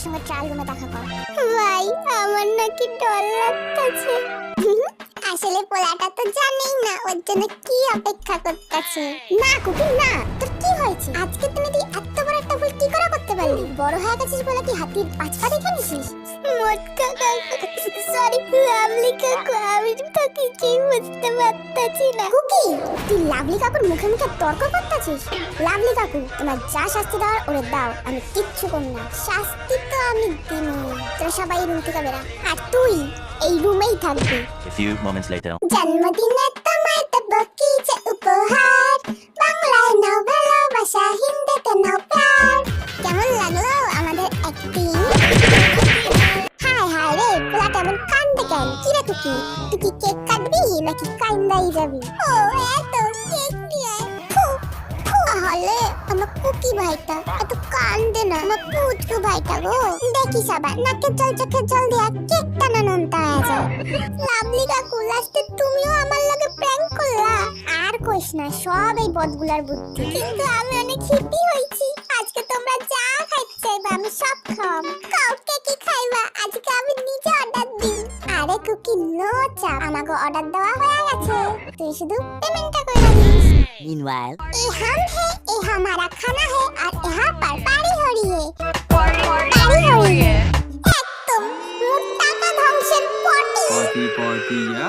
সঙ্গে ট্রায়াল রুমে দেখা কর। ভাই আমার নাকি ডর লাগতেছে। আসলে পোলাটা তো জানেই না ওর জন্য কি অপেক্ষা করতেছে। না কুকি না, তোর কি হয়েছে? আজকে তুমি এত বড় একটা ভুল কি করে করতে পারলি? বড় হয়ে গেছিস বলে কি হাতির পাঁচপা দেখে নিছিস? মটকা কাকু সরি, লাভলি কাকু আমি তো কিছুই বুঝতে পারতাছি না। কুকি তুই লাভলি কাকুর মুখে মুখে তর্ক করতেছিস? লাভলি কাকু তোমার যা শাস্তি দেওয়ার ওরে দাও, আমি কিচ্ছু করব না। শাস্তি তো আমি দিই, তোরা সবাই রুম থেকে বেরা, আর তুই এই রুমেই থাকবি। A few moments later. জন্মদিনে তোমায় দেব কি যে উপহার, বাংলায় নাও ভালোবাসা, হিন্দিতে নাও প্যার। কেমন লাগলো আমাদের অ্যাক্টিং? হায় হায় রে, পোলা কেমন কান্দে কেন? কি রে কুকি, তুই কি কেক কাটবি নাকি কান্দাই যাবি? ও এত কেক নিয়ে হলে আমার কুকি ভাইটা এত কান্দে না, আমার পুচকু ভাইটা গো। দেখিস আবার নাকে জল চোখে জল দিয়া কেক টানানোটা হয়ে যায়। লাভলি কাকু লাস্টে তুমিও আমার লগে প্র্যাঙ্ক করলা। আর কইস না, সব এই বদগুলার বুদ্ধি। কিন্তু আমি অনেক হ্যাপি হইছি। আজকে তোমরা যা খাইতে চাইবা আমি সব খাওয়াম। কাউকে কি খাইবা আজকে আমি নিজে অর্ডার দিই। আরে কুকি নো চাপ, আমাকে অর্ডার দেওয়া হয়ে গেছে, তুই শুধু পেমেন্টটা কইরা দিস। Meanwhile, ये हम है, ये हमारा खाना है और यहाँ पर पारी हो रही है। पारी हो रही है। एकदम मोटा का ध्वंसेर पार्टी। पार्टी पार्टी या